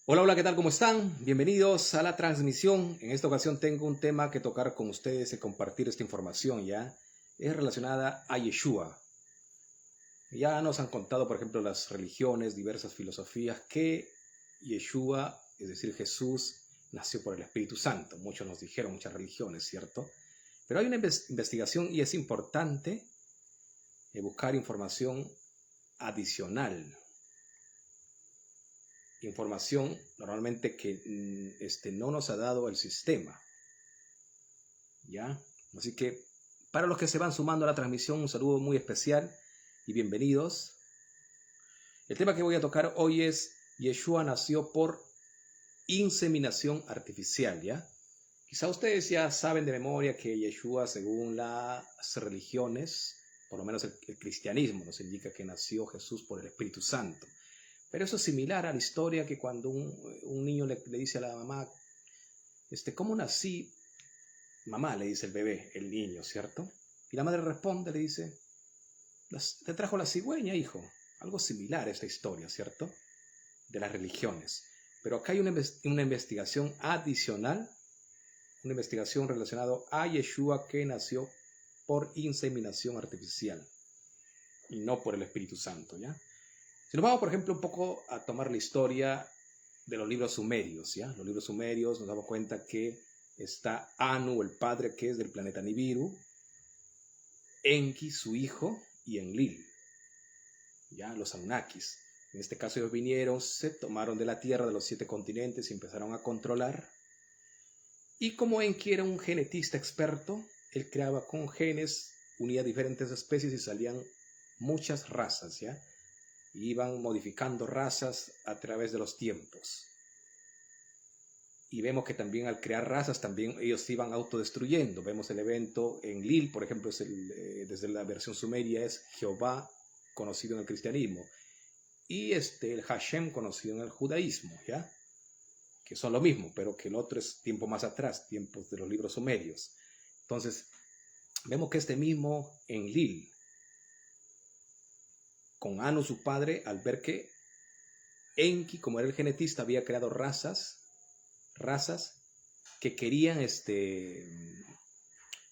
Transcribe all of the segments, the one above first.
Hola, hola, ¿qué tal? ¿Cómo están? Bienvenidos a la transmisión. En esta ocasión tengo un tema que tocar con ustedes y compartir esta información, ¿ya? Es relacionada a Yeshua. Ya nos han contado, por ejemplo, las religiones, diversas filosofías, que Yeshua, es decir, Jesús, nació por el Espíritu Santo. Muchos nos dijeron, muchas religiones, ¿cierto? Pero hay una investigación y es importante buscar información adicional. Información normalmente que no nos ha dado el sistema, ¿ya? Así que para los que se van sumando a la transmisión, un saludo muy especial y bienvenidos. El tema que voy a tocar hoy es Yeshua nació por inseminación artificial, ¿ya? Quizá ustedes ya saben de memoria que Yeshua, según las religiones, por lo menos el cristianismo, nos indica que nació Jesús por el Espíritu Santo. Pero eso es similar a la historia que cuando un niño le dice a la mamá, ¿cómo nací? Mamá, le dice el bebé, el niño, ¿cierto? Y la madre responde, le dice, te trajo la cigüeña, hijo. Algo similar a esta historia, ¿cierto? De las religiones. Pero acá hay una investigación adicional, una investigación relacionada a Yeshua que nació por inseminación artificial y no por el Espíritu Santo, ¿ya? Si nos vamos, por ejemplo, un poco a tomar la historia de los libros sumerios, ¿ya? Los libros sumerios nos damos cuenta que está Anu, el padre que es del planeta Nibiru, Enki, su hijo, y Enlil, ¿ya? Los Anunnakis. En este caso ellos vinieron, se tomaron de la tierra de los 7 continentes y empezaron a controlar. Y como Enki era un genetista experto, él creaba con genes, unía diferentes especies y salían muchas razas, ¿ya? Iban modificando razas a través de los tiempos. Y vemos que también al crear razas, también ellos se iban autodestruyendo. Vemos el evento en Enlil, por ejemplo, desde la versión sumeria es Jehová, conocido en el cristianismo, y el Hashem, conocido en el judaísmo, ¿ya? Que son lo mismo, pero que el otro es tiempo más atrás, tiempos de los libros sumerios. Entonces, vemos que este mismo Enlil, con Anu su padre, al ver que Enki, como era el genetista, había creado razas que querían, en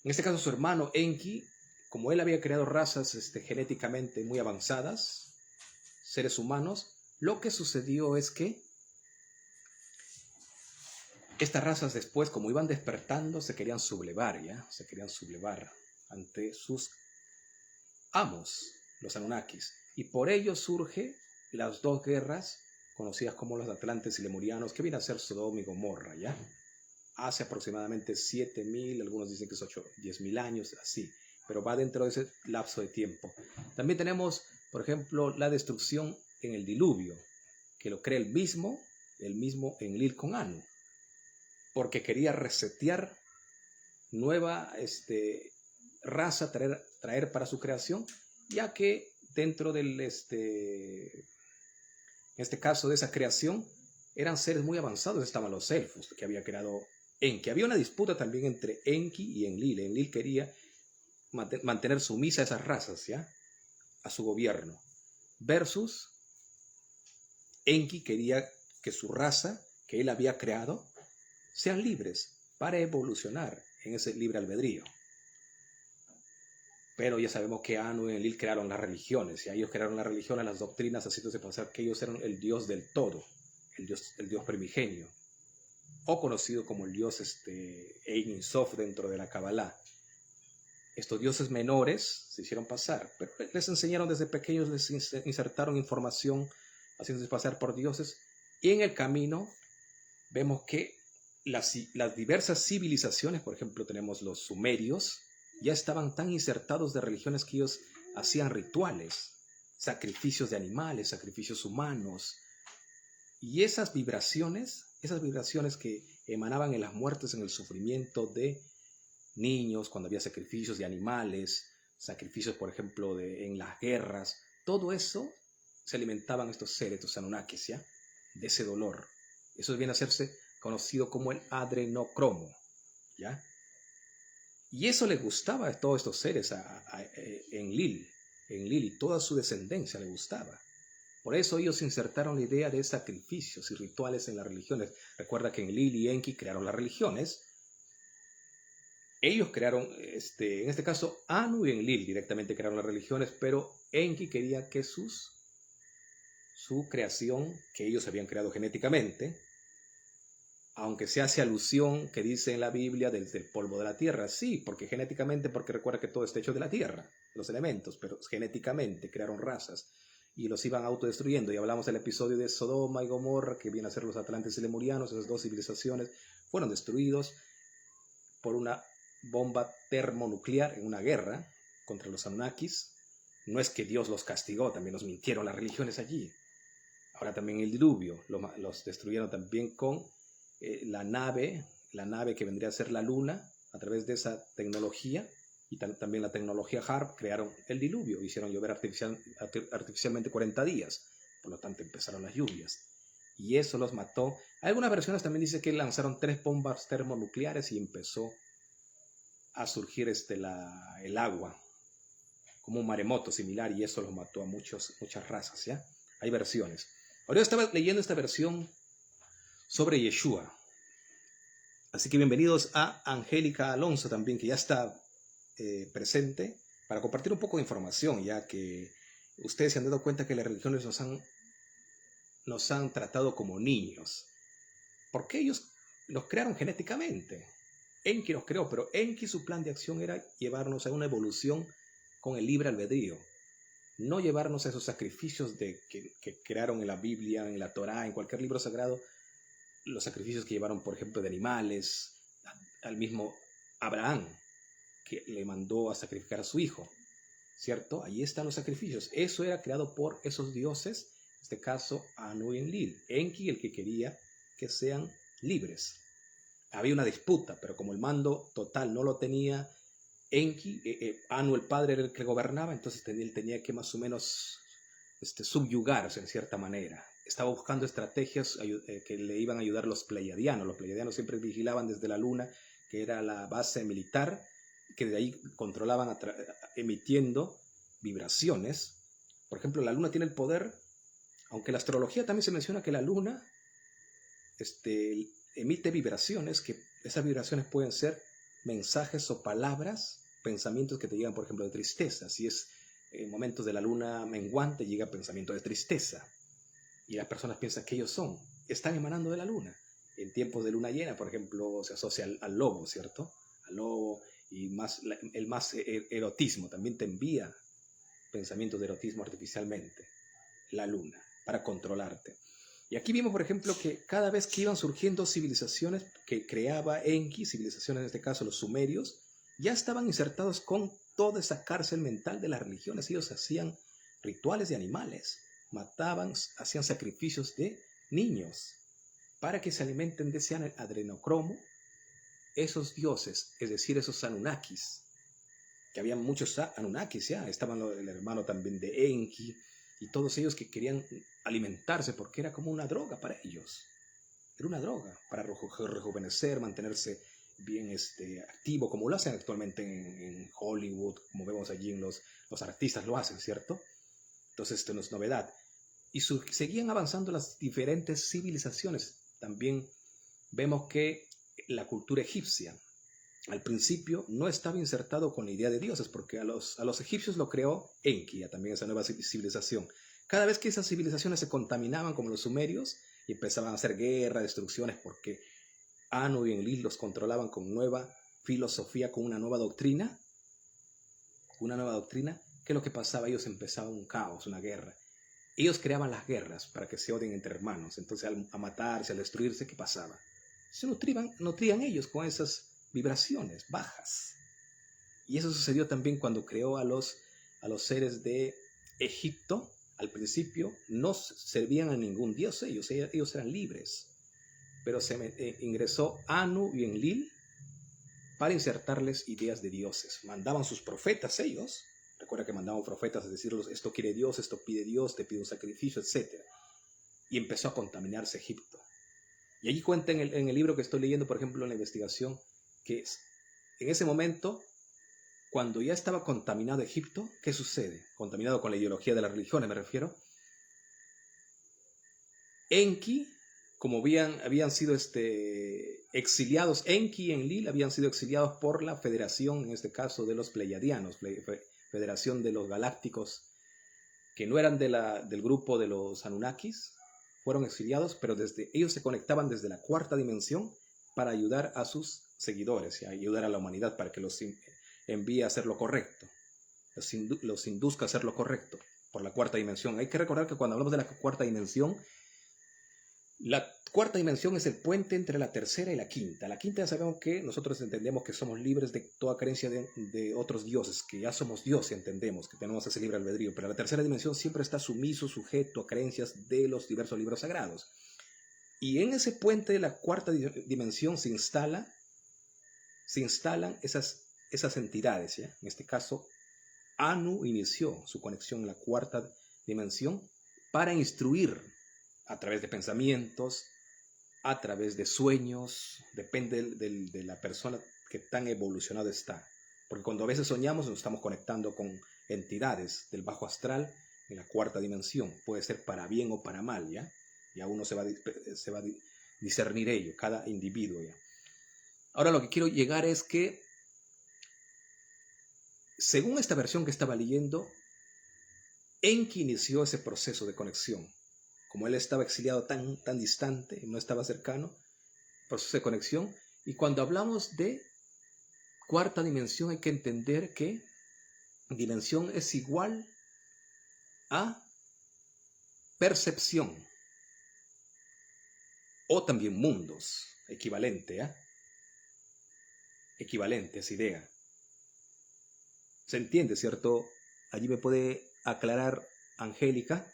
este caso su hermano Enki, como él había creado razas genéticamente muy avanzadas, seres humanos, lo que sucedió es que estas razas después, como iban despertando, se querían sublevar, ¿ya? Se querían sublevar ante sus amos, los Anunnakis. Y por ello surge las 2 guerras conocidas como los Atlantes y Lemurianos, que viene a ser Sodoma y Gomorra, ¿ya? Hace aproximadamente 7.000, algunos dicen que es 10.000 años, así, pero va dentro de ese lapso de tiempo. También tenemos, por ejemplo, la destrucción en el diluvio, que lo crea el mismo Enlil con Anu, porque quería resetear nueva raza, traer para su creación, ya que dentro del, en este caso de esa creación, eran seres muy avanzados, estaban los elfos, que había creado Enki. Había una disputa también entre Enki y Enlil. Enlil quería mantener sumisa a esas razas, ¿ya? A su gobierno. Versus Enki quería que su raza, que él había creado, sean libres para evolucionar en ese libre albedrío. Pero ya sabemos que Anu y Enlil crearon las religiones, y ellos crearon las religiones, las doctrinas, haciéndose pensar que ellos eran el Dios del todo, el Dios primigenio, o conocido como el Dios Ein Sof dentro de la Kabbalah. Estos dioses menores se hicieron pasar, pero les enseñaron desde pequeños, les insertaron información, haciéndose pasar por dioses, y en el camino vemos que las diversas civilizaciones, por ejemplo tenemos los sumerios, ya estaban tan insertados de religiones que ellos hacían rituales, sacrificios de animales, sacrificios humanos, y esas vibraciones que emanaban en las muertes, en el sufrimiento de niños, cuando había sacrificios de animales, sacrificios, por ejemplo, en las guerras, todo eso se alimentaban estos seres, estos Anunnakis, ¿ya? De ese dolor. Eso viene a hacerse conocido como el adrenocromo, ¿ya? Y eso le gustaba a todos estos seres, a Enlil y toda su descendencia le gustaba. Por eso ellos insertaron la idea de sacrificios y rituales en las religiones. Recuerda que Enlil y Enki crearon las religiones. Ellos crearon, en este caso, Anu y Enlil directamente crearon las religiones, pero Enki quería que su creación, que ellos habían creado genéticamente, aunque se hace alusión que dice en la Biblia desde el polvo de la tierra, sí, porque genéticamente, porque recuerda que todo está hecho de la tierra, los elementos, pero genéticamente crearon razas y los iban autodestruyendo. Y hablamos del episodio de Sodoma y Gomorra, que vienen a ser los atlantes y lemurianos. Esas dos civilizaciones fueron destruidos por una bomba termonuclear en una guerra contra los Anunnakis. No es que Dios los castigó, también los mintieron las religiones allí. Ahora también el diluvio, los destruyeron también con la nave que vendría a ser la luna. A través de esa tecnología y también la tecnología HARP crearon el diluvio, hicieron llover artificialmente 40 días, por lo tanto empezaron las lluvias y eso los mató. Algunas versiones también dicen que lanzaron 3 bombas termonucleares y empezó a surgir el agua como un maremoto similar y eso los mató a muchas razas, ¿ya? Hay versiones. Ahora yo estaba leyendo esta versión sobre Yeshua. Así que bienvenidos a Angélica Alonso también, que ya está presente para compartir un poco de información, ya que ustedes se han dado cuenta que las religiones nos han tratado como niños. Porque ellos los crearon genéticamente. Enki los creó, pero Enki su plan de acción era llevarnos a una evolución con el libre albedrío. No llevarnos a esos sacrificios que crearon en la Biblia, en la Torá, en cualquier libro sagrado, los sacrificios que llevaron, por ejemplo, de animales, al mismo Abraham, que le mandó a sacrificar a su hijo, ¿cierto? Allí están los sacrificios. Eso era creado por esos dioses, en este caso Anu y Enlil. Enki, el que quería que sean libres. Había una disputa, pero como el mando total no lo tenía Enki, Anu el padre era el que gobernaba, entonces él tenía que más o menos subyugarse en cierta manera. Estaba buscando estrategias que le iban a ayudar los pleiadianos. Los pleiadianos siempre vigilaban desde la luna, que era la base militar, que de ahí controlaban emitiendo vibraciones. Por ejemplo, la luna tiene el poder, aunque en la astrología también se menciona que la luna emite vibraciones, que esas vibraciones pueden ser mensajes o palabras, pensamientos que te llegan, por ejemplo, de tristeza. Si es en momentos de la luna menguante, llega pensamiento de tristeza. Y las personas piensan que ellos están emanando de la luna. En tiempos de luna llena, por ejemplo, se asocia al lobo, ¿cierto? Al lobo y el más erotismo. También te envía pensamientos de erotismo artificialmente, la luna, para controlarte. Y aquí vimos, por ejemplo, que cada vez que iban surgiendo civilizaciones que creaba Enki, civilizaciones en este caso los sumerios, ya estaban insertados con toda esa cárcel mental de las religiones. Ellos hacían rituales de animales, mataban, hacían sacrificios de niños para que se alimenten de ese adrenocromo. Esos dioses, es decir, esos Anunnakis, que había muchos Anunnakis, ya estaban el hermano también de Enki y todos ellos que querían alimentarse porque era como una droga para ellos. Era una droga para rejuvenecer, mantenerse bien activo, como lo hacen actualmente en Hollywood, como vemos allí en los artistas lo hacen, ¿cierto? Entonces esto no es novedad. Y seguían avanzando las diferentes civilizaciones. También vemos que la cultura egipcia al principio no estaba insertado con la idea de dioses, porque a los egipcios lo creó Enki, también esa nueva civilización. Cada vez que esas civilizaciones se contaminaban como los sumerios y empezaban a hacer guerra, destrucciones, porque Anu y Enlil los controlaban con nueva filosofía, con una nueva doctrina, ¿qué es lo que pasaba? Ellos empezaban un caos, una guerra. Ellos creaban las guerras para que se odien entre hermanos. Entonces, a matarse, al destruirse, ¿qué pasaba? Se nutrían ellos con esas vibraciones bajas. Y eso sucedió también cuando creó a los seres de Egipto. Al principio no servían a ningún dios, ellos eran libres. Pero ingresó Anu y Enlil para insertarles ideas de dioses. Mandaban sus profetas ellos. Recuerda que mandaban profetas a decirles, esto quiere Dios, esto pide Dios, te pide un sacrificio, etc. Y empezó a contaminarse Egipto. Y allí cuenta en el libro que estoy leyendo, por ejemplo, en la investigación, que en ese momento, cuando ya estaba contaminado Egipto, ¿qué sucede? Contaminado con la ideología de las religiones, me refiero. Enki, como habían sido exiliados, Enki y Enlil habían sido exiliados por la federación, en este caso de los Pleiadianos, federación de los galácticos, que no eran del grupo de los Anunnakis, fueron exiliados, pero ellos se conectaban desde la cuarta dimensión para ayudar a sus seguidores y ayudar a la humanidad para que los envíe a hacer lo correcto, los induzca a hacer lo correcto por la cuarta dimensión. Hay que recordar que cuando hablamos de la cuarta dimensión es el puente entre la tercera y la quinta. La quinta ya sabemos que nosotros entendemos que somos libres de toda creencia de otros dioses, que ya somos dioses, entendemos que tenemos ese libre albedrío, pero la tercera dimensión siempre está sujeto a creencias de los diversos libros sagrados. Y en ese puente de la cuarta dimensión se instalan esas entidades, ¿ya? En este caso, Anu inició su conexión en la cuarta dimensión para instruir a través de pensamientos, a través de sueños, depende de la persona que tan evolucionada está. Porque cuando a veces soñamos nos estamos conectando con entidades del bajo astral en la cuarta dimensión. Puede ser para bien o para mal, ¿ya? Ya uno se va a discernir ello, cada individuo, ¿ya? Ahora lo que quiero llegar es que, según esta versión que estaba leyendo, Enki inició ese proceso de conexión. Como él estaba exiliado tan distante, no estaba cercano, proceso de conexión. Y cuando hablamos de cuarta dimensión hay que entender que dimensión es igual a percepción o también mundos, equivalente, ¿eh? Equivalente esa idea. ¿Se entiende, cierto? Allí me puede aclarar Angélica.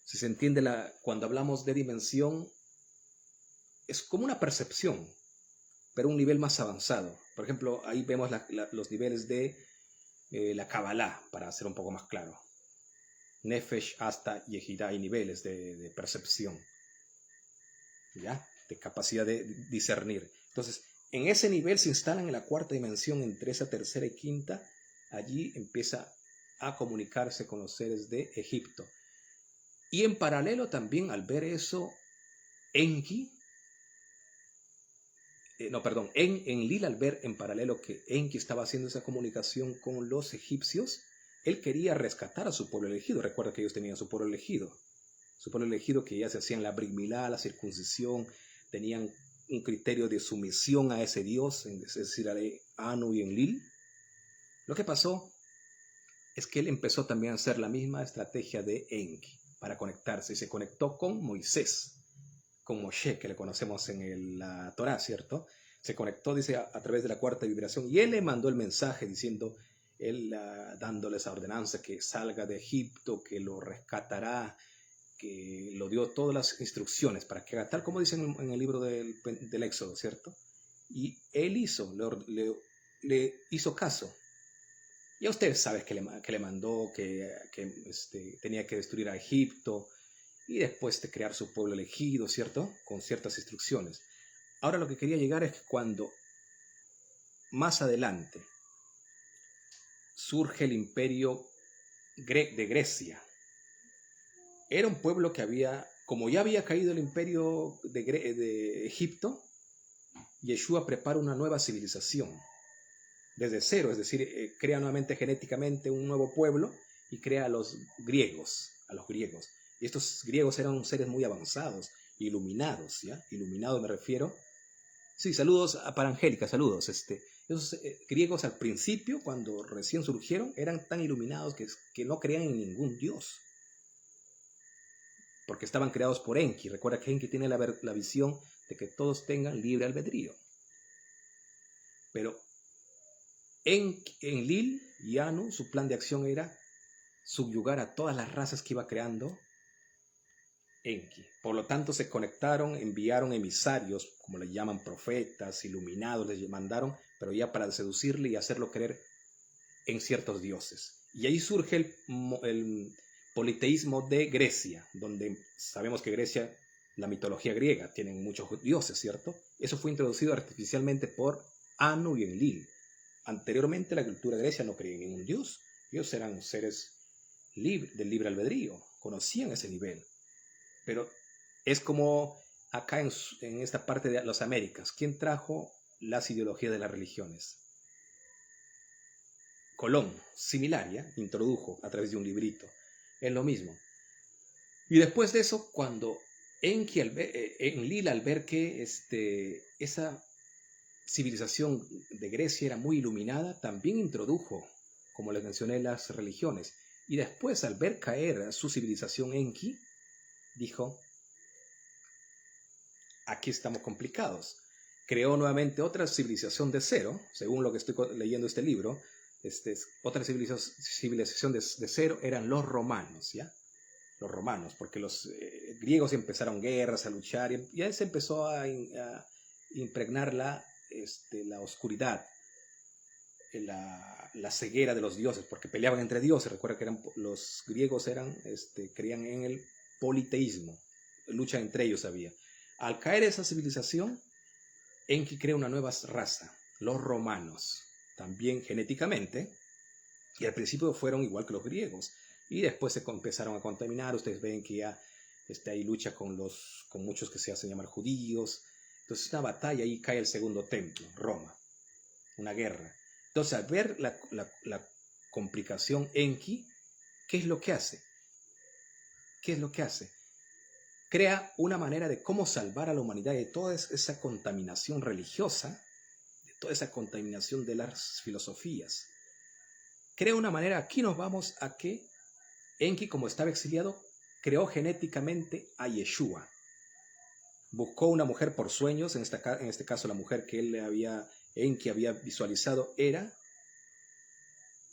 Si se entiende, cuando hablamos de dimensión, es como una percepción, pero un nivel más avanzado. Por ejemplo, ahí vemos los niveles de la Kabbalah, para hacer un poco más claro. Nefesh, Asta y Ejidá, hay niveles de percepción, ¿ya? De capacidad de discernir. Entonces, en ese nivel se instalan en la cuarta dimensión, entre esa tercera y quinta. Allí empieza a comunicarse con los seres de Egipto. Y en paralelo también, al ver eso, Enlil, al ver en paralelo que Enki estaba haciendo esa comunicación con los egipcios, él quería rescatar a su pueblo elegido. Recuerda que ellos tenían su pueblo elegido que ya se hacían la Brit Milá, la circuncisión, tenían un criterio de sumisión a ese dios, es decir, a Anu y Enlil. Lo que pasó es que él empezó también a hacer la misma estrategia de Enki para conectarse, y se conectó con Moisés, con Moshe, que le conocemos en la Torá, ¿cierto? Se conectó, dice, a través de la cuarta vibración, y él le mandó el mensaje diciendo, dándole esa ordenanza que salga de Egipto, que lo rescatará, que lo dio todas las instrucciones para que haga tal como dicen en el libro del Éxodo, ¿cierto? Y él le hizo caso. Ya ustedes saben que le mandó que tenía que destruir a Egipto y después de crear su pueblo elegido, ¿cierto? Con ciertas instrucciones. Ahora lo que quería llegar es que cuando más adelante surge el imperio de Grecia, era un pueblo que como ya había caído el imperio de Egipto, Yeshua prepara una nueva civilización desde cero, es decir, crea nuevamente genéticamente un nuevo pueblo y crea a los griegos. Y estos griegos eran seres muy avanzados, iluminados, ¿ya? Iluminados me refiero. Sí, saludos para Angélica, saludos. Esos griegos al principio, cuando recién surgieron, eran tan iluminados que no creían en ningún dios, porque estaban creados por Enki. Recuerda que Enki tiene la visión de que todos tengan libre albedrío. Pero Enlil y Anu, su plan de acción era subyugar a todas las razas que iba creando Enki. Por lo tanto, se conectaron, enviaron emisarios, como le llaman, profetas, iluminados, les mandaron, pero ya para seducirle y hacerlo creer en ciertos dioses. Y ahí surge el politeísmo de Grecia, donde sabemos que Grecia, la mitología griega, tienen muchos dioses, ¿cierto? Eso fue introducido artificialmente por Anu y Enlil. Anteriormente la cultura grecia no creía en ningún dios. Ellos eran seres del libre albedrío, conocían ese nivel. Pero Es como acá en esta parte de las Américas. ¿Quién trajo las ideologías de las religiones? Colón, similar, ¿ya? Introdujo a través de un librito. Es lo mismo. Y después de eso, cuando Enlil, al ver que esa civilización de Grecia era muy iluminada, también introdujo, como les mencioné, las religiones. Y después, al ver caer su civilización Enki, dijo, aquí estamos complicados. Creó nuevamente otra civilización de cero, según lo que estoy leyendo este libro. Otra civilización de cero eran los romanos, ¿ya? Los romanos, porque los griegos empezaron guerras, a luchar, y ya se empezó a impregnar la oscuridad, la ceguera de los dioses, porque peleaban entre dioses. Recuerda que los griegos creían en el politeísmo, lucha entre ellos había. Al caer esa civilización, Enki crea una nueva raza, los romanos, también genéticamente, y al principio fueron igual que los griegos, y después se empezaron a contaminar. Ustedes ven que ya hay lucha con muchos que se hacen llamar judíos. Entonces una batalla, y cae el segundo templo, Roma, una guerra. Entonces, al ver la complicación Enki, ¿qué es lo que hace? ¿Qué es lo que hace? Crea una manera de cómo salvar a la humanidad de toda esa contaminación religiosa, de toda esa contaminación de las filosofías. Crea una manera, aquí nos vamos a que Enki, como estaba exiliado, creó genéticamente a Yeshua. Buscó una mujer por sueños, en este caso la mujer que Enki había visualizado era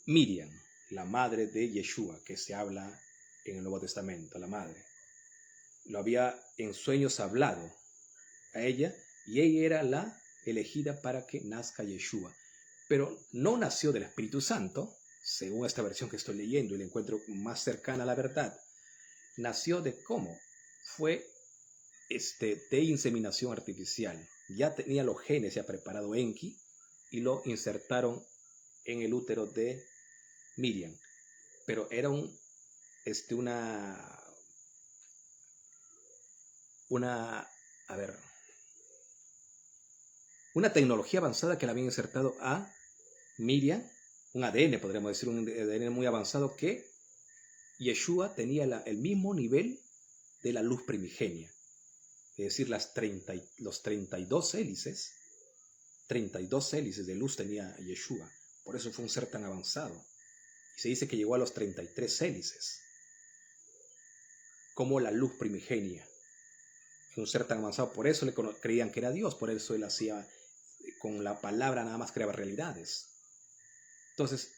Miriam, la madre de Yeshua, que se habla en el Nuevo Testamento, la madre. Lo había en sueños hablado a ella, y ella era la elegida para que nazca Yeshua. Pero no nació del Espíritu Santo, según esta versión que estoy leyendo y la encuentro más cercana a la verdad. Nació de cómo fue de inseminación artificial. Ya tenía los genes ya preparado Enki y lo insertaron en el útero de Miriam. Pero era una tecnología avanzada que le habían insertado a Miriam, un ADN, podríamos decir, un ADN muy avanzado, que Yeshua tenía el mismo nivel de la luz primigenia. Es decir, los 32 hélices de luz tenía Yeshua. Por eso fue un ser tan avanzado. Y se dice que llegó a los 33 hélices, como la luz primigenia. Un ser tan avanzado, por eso le creían que era Dios, por eso él hacía, con la palabra nada más creaba realidades. Entonces,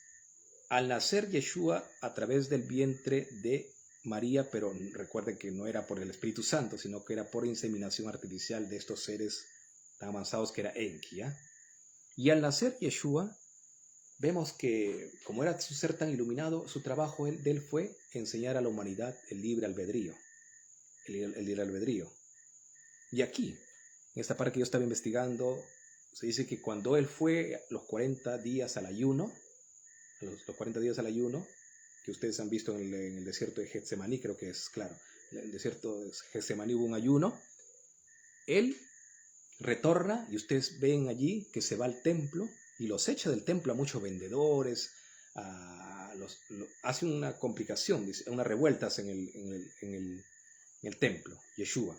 al nacer Yeshua a través del vientre de María, pero recuerden que no era por el Espíritu Santo, sino que era por inseminación artificial de estos seres tan avanzados que era Enki, ¿ya? Y al nacer Yeshua, vemos que, como era su ser tan iluminado, su trabajo de él fue enseñar a la humanidad el libre albedrío. El libre albedrío. Y aquí, en esta parte que yo estaba investigando, se dice que cuando él fue los 40 días al ayuno, los 40 días al ayuno, que ustedes han visto en el desierto de Getsemaní, creo que es claro, en el desierto de Getsemaní hubo un ayuno, él retorna y ustedes ven allí que se va al templo y los echa del templo a muchos vendedores, hace una complicación, unas revueltas en el templo, Yeshua.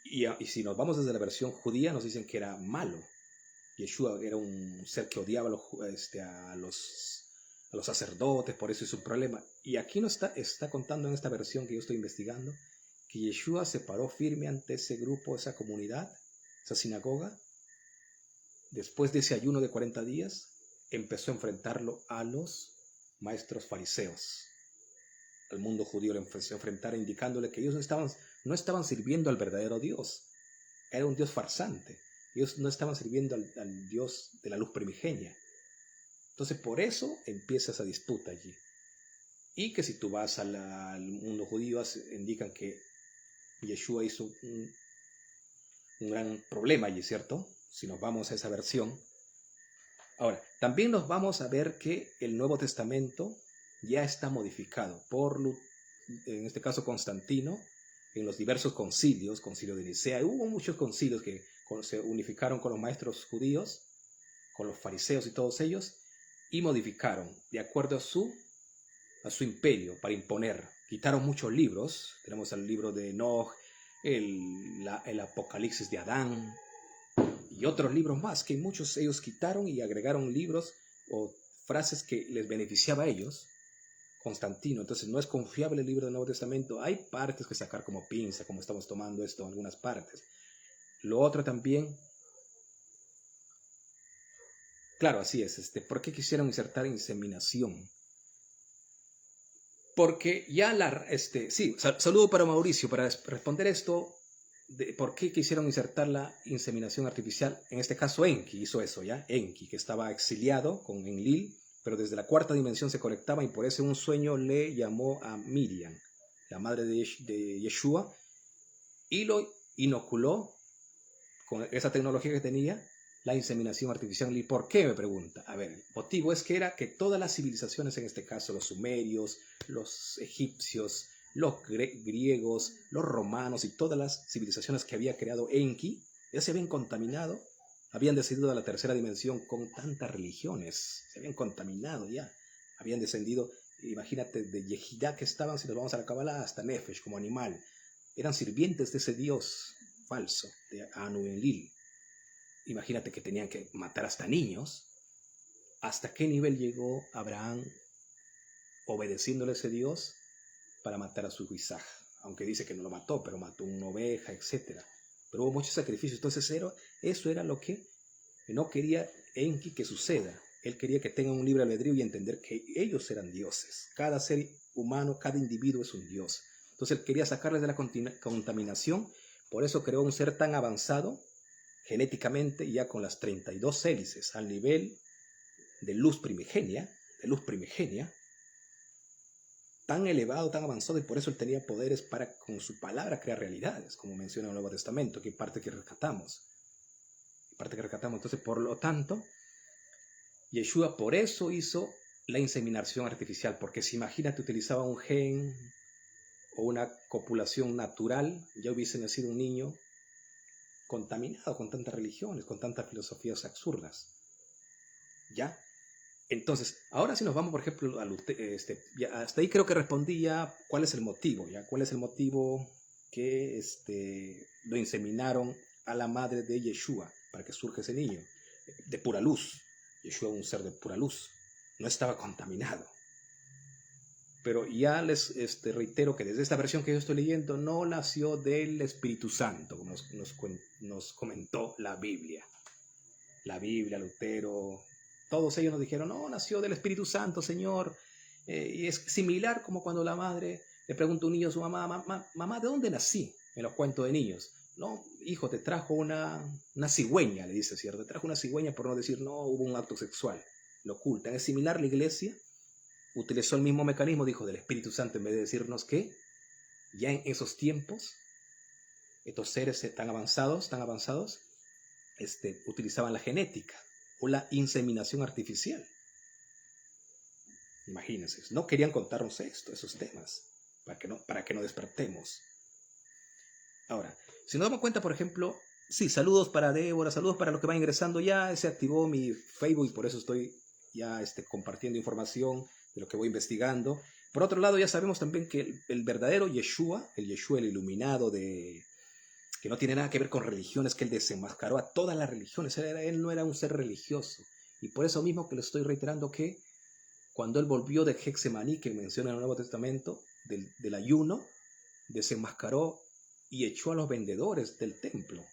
Y si nos vamos desde la versión judía, nos dicen que era malo. Yeshua era un ser que odiaba a los sacerdotes, por eso es un problema. Y aquí nos está contando en esta versión que yo estoy investigando, que Yeshua se paró firme ante ese grupo, esa comunidad, esa sinagoga. Después de ese ayuno de 40 días, empezó a enfrentarlo a los maestros fariseos. Al mundo judío le empezó a enfrentar, indicándole que ellos no estaban sirviendo al verdadero Dios. Era un Dios farsante. Ellos no estaban sirviendo al Dios de la luz primigenia. Entonces, por eso empieza esa disputa allí. Y que si tú vas al mundo judío, indican que Yeshua hizo un gran problema allí, ¿cierto? Si nos vamos a esa versión. Ahora, también nos vamos a ver que el Nuevo Testamento ya está modificado por, en este caso, Constantino. en los diversos concilios, concilio de Nicea, hubo muchos concilios que se unificaron con los maestros judíos, con los fariseos y todos ellos, y modificaron de acuerdo a su imperio para imponer. Quitaron muchos libros, tenemos el libro de Enoch, el Apocalipsis de Adán y otros libros más que muchos ellos quitaron y agregaron libros o frases que les beneficiaba a ellos. Constantino, entonces no es confiable el libro del Nuevo Testamento, hay partes que sacar como pinza, como estamos tomando esto en algunas partes. Lo otro también, claro, así es, ¿por qué quisieron insertar inseminación? Porque ya saludo para Mauricio, para responder esto, de por qué quisieron insertar la inseminación artificial, en este caso Enki hizo eso, ¿ya? Enki, que estaba exiliado con Enlil, pero desde la cuarta dimensión se conectaba y por eso en un sueño le llamó a Miriam, la madre de Yeshua, y lo inoculó con esa tecnología que tenía, la inseminación artificial. ¿Y por qué? Me pregunta. A ver, el motivo es que era que todas las civilizaciones, en este caso los sumerios, los egipcios, los griegos, los romanos y todas las civilizaciones que había creado Enki, ya se habían contaminado, habían descendido a la tercera dimensión con tantas religiones, se habían contaminado ya, habían descendido, imagínate, de Yehidá que estaban, si nos vamos a la Kabbalah, hasta Nefesh como animal, eran sirvientes de ese dios falso, de Anu Enlil. Imagínate que tenían que matar hasta niños. ¿Hasta qué nivel llegó Abraham obedeciéndole a ese Dios para matar a su hijo Isaac? Aunque dice que no lo mató, pero mató una oveja, etc. Pero hubo muchos sacrificios. Entonces eso era lo que no quería Enki que suceda. Él quería que tengan un libre albedrío y entender que ellos eran dioses. Cada ser humano, cada individuo es un dios. Entonces él quería sacarles de la contaminación. Por eso creó un ser tan avanzado genéticamente, ya con las 32 hélices al nivel de luz primigenia, tan elevado, tan avanzado, y por eso él tenía poderes para con su palabra crear realidades, como menciona el Nuevo Testamento, que parte que rescatamos. Entonces, por lo tanto, Yeshua por eso hizo la inseminación artificial, porque si imagínate utilizaba un gen o una copulación natural, ya hubiese nacido un niño contaminado con tantas religiones, con tantas filosofías absurdas. ¿Ya? Entonces, ahora si nos vamos, por ejemplo, hasta ahí creo que respondí ya cuál es el motivo, ¿ya? ¿Cuál es el motivo que lo inseminaron a la madre de Yeshua para que surja ese niño? De pura luz. Yeshua un ser de pura luz. No estaba contaminado. Pero ya les reitero que desde esta versión que yo estoy leyendo no nació del Espíritu Santo, como nos comentó la Biblia. La Biblia, Lutero, todos ellos nos dijeron, no, nació del Espíritu Santo, Señor. Y es similar como cuando la madre le pregunta a un niño a su mamá, mamá, ¿de dónde nací? En los cuentos de niños. No, hijo, te trajo una cigüeña, le dice, ¿cierto? Te trajo una cigüeña, por no decir, no, hubo un acto sexual. Lo ocultan. Es similar, la iglesia utilizó el mismo mecanismo, dijo, del Espíritu Santo, en vez de decirnos que ya en esos tiempos, estos seres tan avanzados, utilizaban la genética o la inseminación artificial. Imagínense, no querían contarnos esos temas, para que no despertemos. Ahora, si nos damos cuenta, por ejemplo, sí, saludos para Débora, saludos para los que van ingresando, ya se activó mi Facebook y por eso estoy ya compartiendo información de lo que voy investigando. Por otro lado, ya sabemos también que el verdadero Yeshua, el iluminado que no tiene nada que ver con religiones, que él desenmascaró a todas las religiones, él no era un ser religioso. Y por eso mismo que le estoy reiterando que cuando él volvió de Getsemaní, que menciona en el Nuevo Testamento, del ayuno, desenmascaró y echó a los vendedores del templo.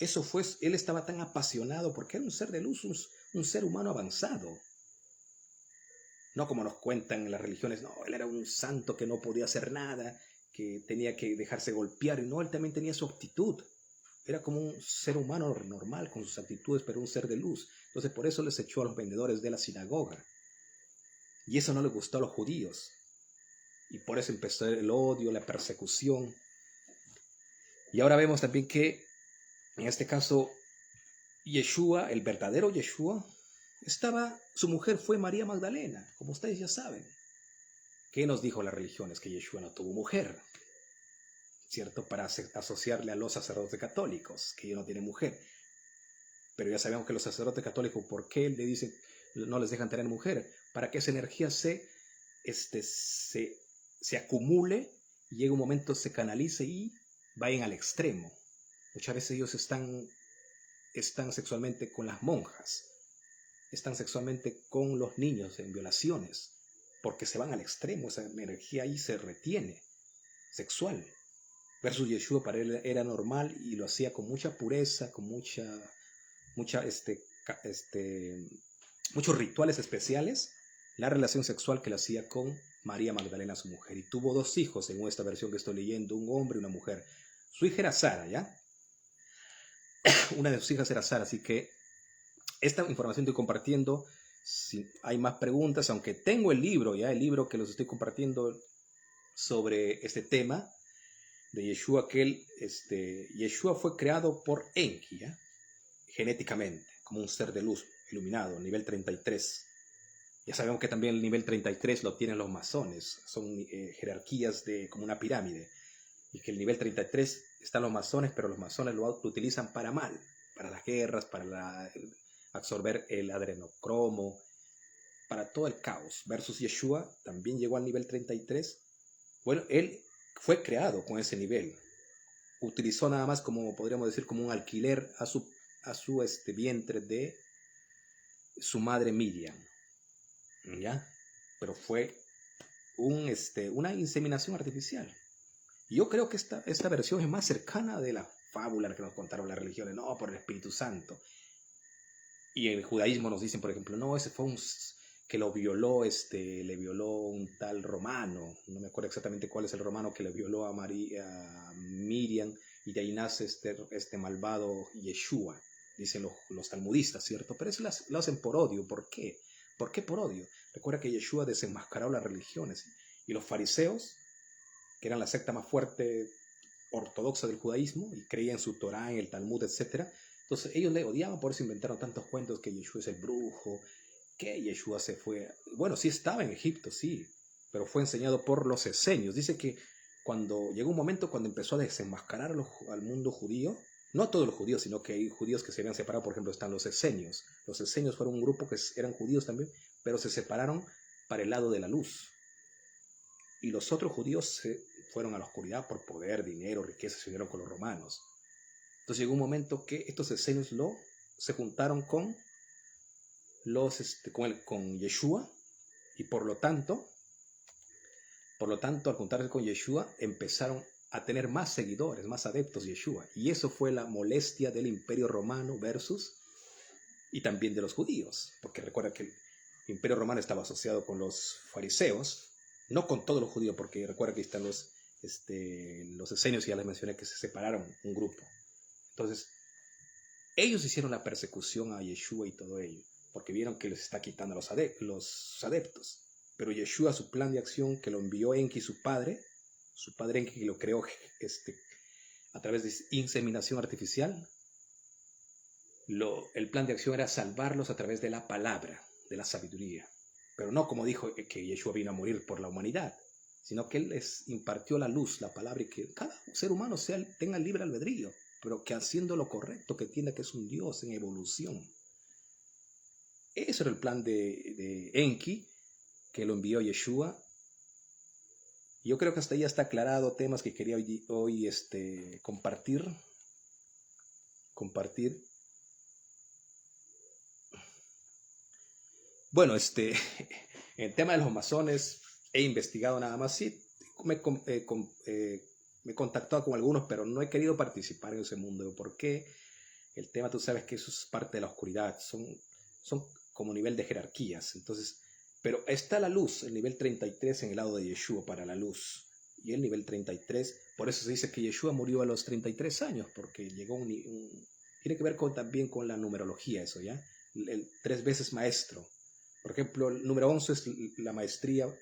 Eso fue, él estaba tan apasionado porque era un ser de luz, un ser humano avanzado. No como nos cuentan en las religiones, no, él era un santo que no podía hacer nada, que tenía que dejarse golpear, y no, él también tenía su actitud. Era como un ser humano normal con sus actitudes, pero un ser de luz. Entonces por eso les echó a los vendedores de la sinagoga. Y eso no le gustó a los judíos. Y por eso empezó el odio, la persecución. Y ahora vemos también que, en este caso, Yeshua, el verdadero Yeshua, su mujer fue María Magdalena, como ustedes ya saben. ¿Qué nos dijo las religiones? Que Yeshua no tuvo mujer. ¿cierto? Para asociarle a los sacerdotes católicos, que ellos no tienen mujer. Pero ya sabemos que los sacerdotes católicos, ¿por qué le dicen no les dejan tener mujer? Para que esa energía se acumule, y llegue un momento, se canalice y vayan al extremo. Muchas veces ellos están sexualmente con las monjas, están sexualmente con los niños en violaciones, porque se van al extremo, esa energía ahí se retiene, sexual. Versus Yeshua, para él era normal y lo hacía con mucha pureza, con muchos rituales especiales, la relación sexual que le hacía con María Magdalena, su mujer. Y tuvo 2 hijos, según esta versión que estoy leyendo, un hombre y una mujer. Su hija era Sara, ¿ya? Una de sus hijas era Sara, así que esta información estoy compartiendo. Si hay más preguntas, aunque tengo el libro, ya el libro que los estoy compartiendo sobre este tema de Yeshua, que Yeshua fue creado por Enki, ¿ya? Genéticamente, como un ser de luz, iluminado, nivel 33. Ya sabemos que también el nivel 33 lo tienen los masones, son jerarquías como una pirámide, y que el nivel 33 están los masones, pero los masones lo utilizan para mal, para las guerras, para absorber el adrenocromo, para todo el caos. Versus Yeshua también llegó al nivel 33. Bueno, él fue creado con ese nivel. Utilizó nada más, como podríamos decir, como un alquiler a su vientre de su madre Miriam, ¿ya? Pero fue una inseminación artificial. Yo creo que esta versión es más cercana de la fábula que nos contaron las religiones, no, por el Espíritu Santo. Y en el judaísmo nos dicen, por ejemplo, no, ese fue que lo violó, le violó un tal romano, no me acuerdo exactamente cuál es el romano que le violó a Miriam, y de ahí nace este malvado Yeshua, dicen los talmudistas, ¿cierto? Pero eso lo hacen por odio. ¿Por qué? ¿Por qué por odio? Recuerda que Yeshua desenmascaró las religiones, y los fariseos, que eran la secta más fuerte ortodoxa del judaísmo, y creían en su Torá, en el Talmud, etc. Entonces ellos le odiaban, por eso inventaron tantos cuentos, que Yeshua es el brujo, que Yeshua se fue. Bueno, sí estaba en Egipto, sí, pero fue enseñado por los esenios. Dice que cuando llegó un momento cuando empezó a desenmascarar al mundo judío, no a todos los judíos, sino que hay judíos que se habían separado. Por ejemplo, están los esenios. Los esenios fueron un grupo que eran judíos también, pero se separaron para el lado de la luz. Y los otros judíos se fueron a la oscuridad por poder, dinero, riqueza, se unieron con los romanos. Entonces llegó un momento que estos esenios se juntaron con Yeshua, y por lo tanto, al juntarse con Yeshua, empezaron a tener más seguidores, más adeptos de Yeshua. Y eso fue la molestia del Imperio Romano y también de los judíos, porque recuerda que el Imperio Romano estaba asociado con los fariseos, no con todos los judíos, porque recuerda que están los esenios, ya les mencioné que se separaron un grupo. Entonces, ellos hicieron la persecución a Yeshua y todo ello, porque vieron que les está quitando los adeptos. Pero Yeshua, su plan de acción, que lo envió Enki, su padre Enki, que lo creó a través de inseminación artificial, el plan de acción era salvarlos a través de la palabra, de la sabiduría. Pero no como dijo que Yeshua vino a morir por la humanidad, sino que él les impartió la luz, la palabra, y que cada ser humano tenga libre albedrío, pero que haciendo lo correcto, que entienda que es un Dios en evolución. Ese era el plan de Enki, que lo envió Yeshua. Yo creo que hasta ahí está aclarado temas que quería hoy compartir. Bueno, el tema de los masones he investigado nada más. Sí, me he contactado con algunos, pero no he querido participar en ese mundo. ¿Por qué? El tema, tú sabes que eso es parte de la oscuridad. Son como nivel de jerarquías. Entonces, pero está la luz, el nivel 33 en el lado de Yeshua para la luz. Y el nivel 33, por eso se dice que Yeshua murió a los 33 años, porque llegó tiene que ver también con la numerología eso, ¿ya? El 3 veces maestro. Por ejemplo, el número 11 es la maestría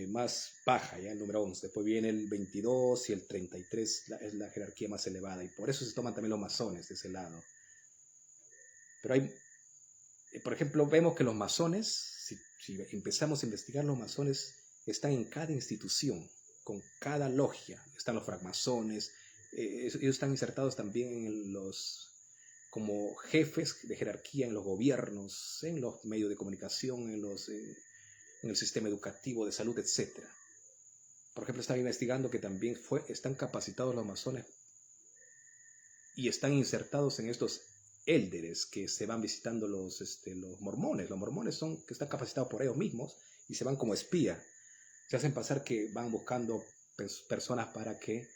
más baja, ¿ya? El número 11. Después viene el 22 y el 33 es la jerarquía más elevada. Y por eso se toman también los masones de ese lado. Pero por ejemplo, vemos que los masones, si empezamos a investigar, los masones están en cada institución. con cada logia. Están los francmasones, ellos están insertados también en como jefes de jerarquía en los gobiernos, en los medios de comunicación, en el sistema educativo, de salud, etc. Por ejemplo, estaba investigando que también están capacitados los masones y están insertados en estos élderes que se van visitando los mormones. Los mormones que están capacitados por ellos mismos y se van como espía. Se hacen pasar que van buscando personas para que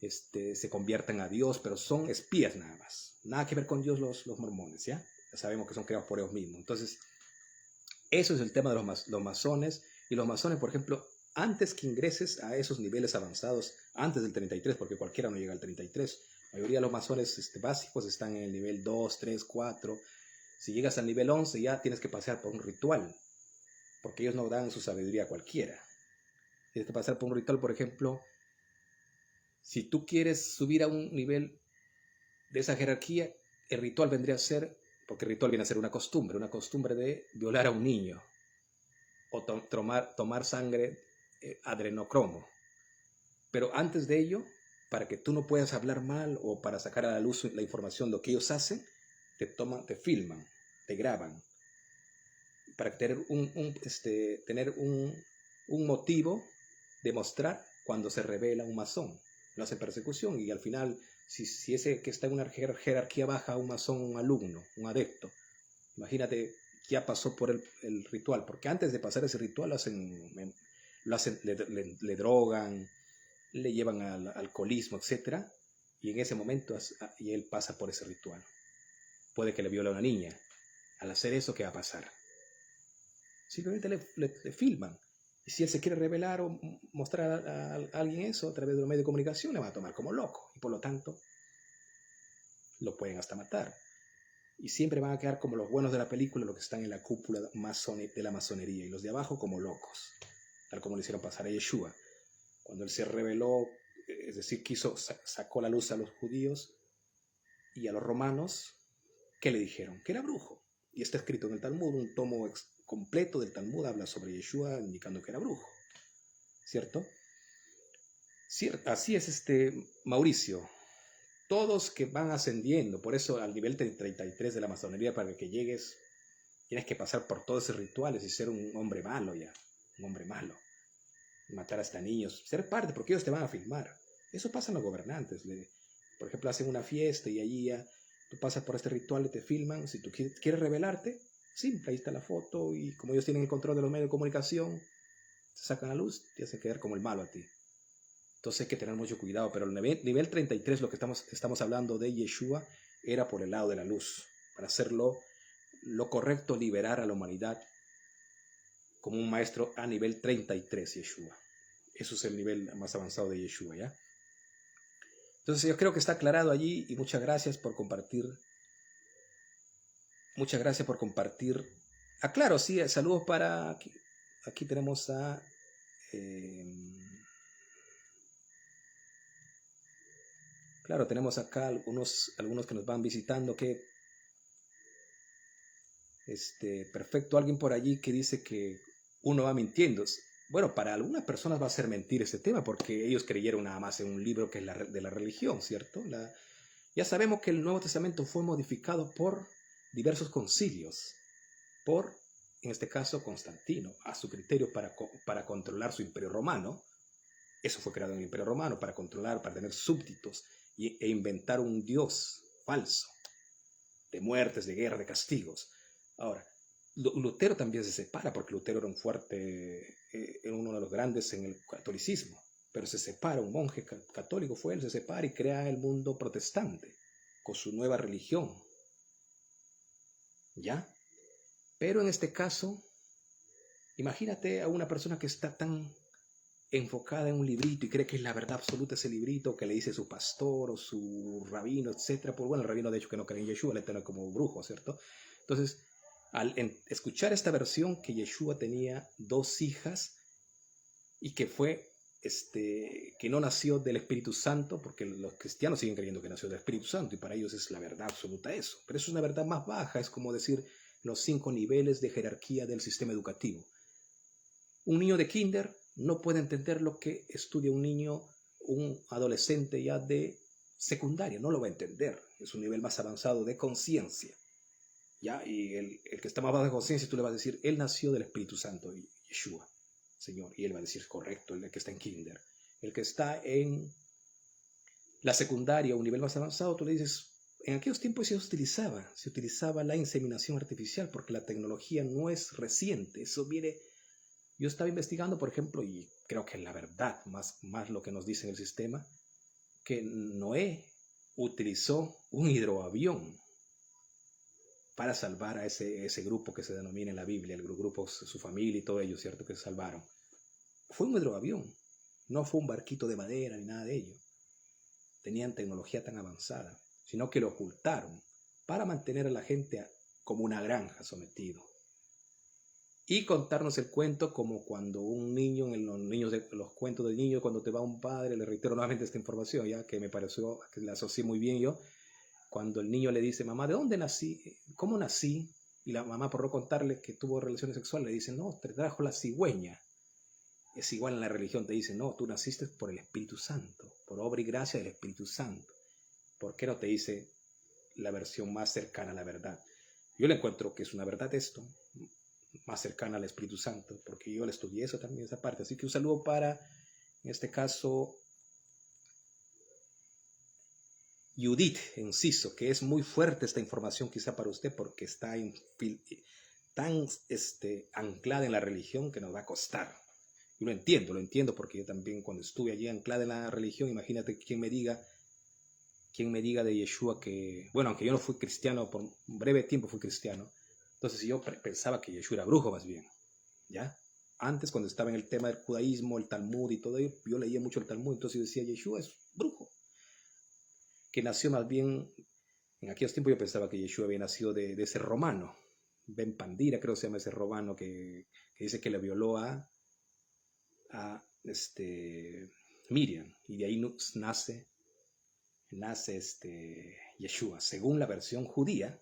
se conviertan a Dios, pero son espías nada más. Nada que ver con Dios los mormones, ¿ya? Ya sabemos que son creados por ellos mismos. Entonces, eso es el tema de los masones. Y los masones, por ejemplo, antes que ingreses a esos niveles avanzados, antes del 33, porque cualquiera no llega al 33, la mayoría de los masones básicos están en el nivel 2, 3, 4. Si llegas al nivel 11 ya tienes que pasar por un ritual, porque ellos no dan su sabiduría a cualquiera. Tienes que pasar por un ritual, por ejemplo, si tú quieres subir a un nivel de esa jerarquía, el ritual vendría a ser, porque el ritual viene a ser una costumbre de violar a un niño o tomar sangre adrenocromo. Pero antes de ello, para que tú no puedas hablar mal o para sacar a la luz la información de lo que ellos hacen, te filman, te graban, para tener un motivo de mostrar cuando se revela un masón. Lo hacen persecución y al final, si ese que está en una jerarquía baja, un masón, un alumno, un adepto, imagínate, ya pasó por el ritual, porque antes de pasar ese ritual le drogan, le llevan al alcoholismo, etc. Y en ese momento y él pasa por ese ritual. Puede que le viole a una niña. Al hacer eso, ¿qué va a pasar? Simplemente le filman. Y si él se quiere revelar o mostrar a alguien eso a través de los medios de comunicación, le van a tomar como loco. Y por lo tanto, lo pueden hasta matar. Y siempre van a quedar como los buenos de la película, los que están en la cúpula de la masonería. Y los de abajo como locos. Tal como le hicieron pasar a Yeshua. Cuando él se rebeló, es decir, sacó la luz a los judíos y a los romanos, ¿qué le dijeron? Que era brujo. Y está escrito en el Talmud, un tomo completo del Talmud habla sobre Yeshua, indicando que era brujo. ¿Cierto? Así es Mauricio. Todos que van ascendiendo, por eso al nivel 33 de la masonería, para que llegues, tienes que pasar por todos esos rituales y ser un hombre malo ya, un hombre malo. Matar hasta niños, ser parte, porque ellos te van a filmar. Eso pasa en los gobernantes. Por ejemplo, hacen una fiesta y allí ya tú pasas por este ritual y te filman. Si tú quieres revelarte, simple, ahí está la foto y como ellos tienen el control de los medios de comunicación, te sacan a luz, te hacen quedar como el malo a ti. Entonces hay que tener mucho cuidado, pero el nivel 33, lo que estamos hablando de Yeshua, era por el lado de la luz, para hacerlo lo correcto, liberar a la humanidad como un maestro a nivel 33, Yeshua. Eso es el nivel más avanzado de Yeshua, ¿ya? Entonces yo creo que está aclarado allí y muchas gracias por compartir. Muchas gracias por compartir. Claro, sí, saludos para... Aquí tenemos a... claro, tenemos acá algunos que nos van visitando, que... perfecto, alguien por allí que dice que uno va mintiendo. Bueno, para algunas personas va a ser mentir este tema porque ellos creyeron nada más en un libro que es de la religión, ¿cierto? Ya sabemos que el Nuevo Testamento fue modificado por diversos concilios, en este caso, Constantino, a su criterio para controlar su imperio romano. Eso fue creado en el imperio romano, para controlar, para tener súbditos e inventar un Dios falso, de muertes, de guerra, de castigos. Ahora, Lutero también se separa, porque Lutero era uno de los grandes en el catolicismo, pero se separa, un monje católico fue él, se separa y crea el mundo protestante, con su nueva religión. ¿Ya? Pero en este caso, imagínate a una persona que está tan enfocada en un librito y cree que es la verdad absoluta ese librito que le dice su pastor o su rabino, etc. Pues bueno, el rabino de hecho que no cree en Yeshua, le tiene como brujo, ¿cierto? Entonces, al escuchar esta versión que Yeshua tenía 2 hijas y que que no nació del Espíritu Santo, porque los cristianos siguen creyendo que nació del Espíritu Santo y para ellos es la verdad absoluta eso, pero eso es una verdad más baja, es como decir los 5 niveles de jerarquía del sistema educativo. Un niño de kinder no puede entender lo que estudia un niño, un adolescente ya de secundaria, no lo va a entender. Es un nivel más avanzado de conciencia. ¿Ya? Y el que está más bajo de conciencia, tú le vas a decir, él nació del Espíritu Santo, Yeshua, Señor. Y él va a decir, correcto, el que está en kinder. El que está en la secundaria, un nivel más avanzado, tú le dices, en aquellos tiempos se utilizaba la inseminación artificial, porque la tecnología no es reciente. Eso viene, yo estaba investigando, por ejemplo, y creo que la verdad, más lo que nos dice en el sistema, que Noé utilizó un hidroavión para salvar a ese grupo que se denomina en la Biblia, el grupo, su familia y todo ello, ¿cierto? Que se salvaron. Fue un hidroavión, no fue un barquito de madera ni nada de ello. Tenían tecnología tan avanzada, sino que lo ocultaron para mantener a la gente como una granja sometido. Y contarnos el cuento como cuando un niño, en los cuentos de niños, cuando te va un padre, le reitero nuevamente esta información, ya que me pareció que la asocié muy bien yo, cuando el niño le dice, mamá, ¿de dónde nací? ¿Cómo nací? Y la mamá, por no contarle que tuvo relaciones sexuales, le dice, no, te trajo la cigüeña. Es igual en la religión, te dice, no, tú naciste por el Espíritu Santo, por obra y gracia del Espíritu Santo. ¿Por qué no te dice la versión más cercana a la verdad? Yo le encuentro que es una verdad esto, más cercana al Espíritu Santo, porque yo le estudié eso también, esa parte. Así que un saludo para, en este caso, Judith Enciso, que es muy fuerte esta información quizá para usted, porque está tan anclada en la religión que nos va a costar. Yo lo entiendo, porque yo también cuando estuve allí anclada en la religión, imagínate quién me diga de Yeshua que, bueno, aunque yo no fui cristiano, por un breve tiempo fui cristiano, entonces yo pensaba que Yeshua era brujo más bien, ¿ya? Antes, cuando estaba en el tema del judaísmo, el Talmud y todo ello, yo leía mucho el Talmud, entonces yo decía, Yeshua es brujo, que nació más bien, en aquellos tiempos yo pensaba que Yeshua había nacido de ese romano, Ben Pandira creo que se llama ese romano, que dice que le violó a Miriam, y de ahí nace Yeshua, según la versión judía.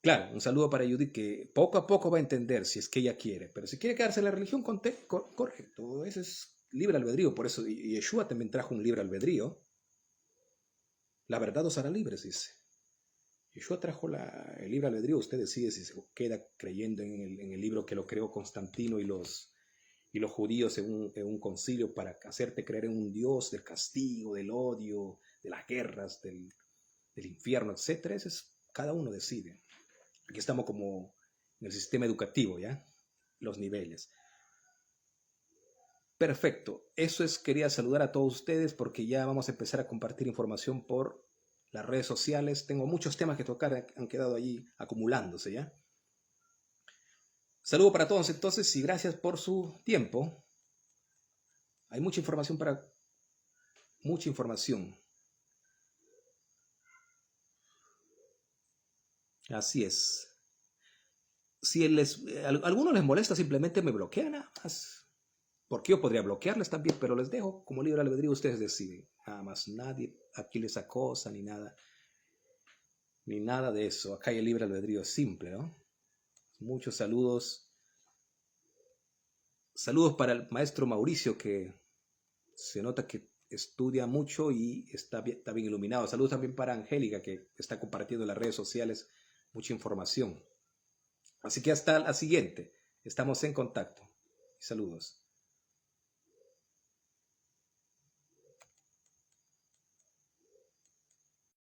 Claro, un saludo para Judith, que poco a poco va a entender si es que ella quiere, pero si quiere quedarse en la religión, correcto, ese es libre albedrío. Por eso Yeshua también trajo un libre albedrío. La verdad os hará libres, dice. Yeshua trajo el libre albedrío. Usted decide si se queda creyendo en el libro que lo creó Constantino y los judíos en un concilio para hacerte creer en un Dios del castigo, del odio, de las guerras, del infierno, etc. Cada uno decide. Aquí estamos como en el sistema educativo, ¿ya? Los niveles. Perfecto. Quería saludar a todos ustedes porque ya vamos a empezar a compartir información por las redes sociales. Tengo muchos temas que tocar, han quedado allí acumulándose, ¿ya? Saludo para todos entonces y gracias por su tiempo. Hay mucha información Así es. Si a algunos les molesta, simplemente me bloquean nada más. Porque yo podría bloquearles también, pero les dejo como libre albedrío, ustedes deciden. Nada más, nadie aquí les acosa ni nada. Ni nada de eso. Acá el libre albedrío es simple, ¿no? Muchos saludos. Saludos para el maestro Mauricio, que se nota que estudia mucho y está bien iluminado. Saludos también para Angélica, que está compartiendo en las redes sociales mucha información. Así que hasta la siguiente. Estamos en contacto. Saludos.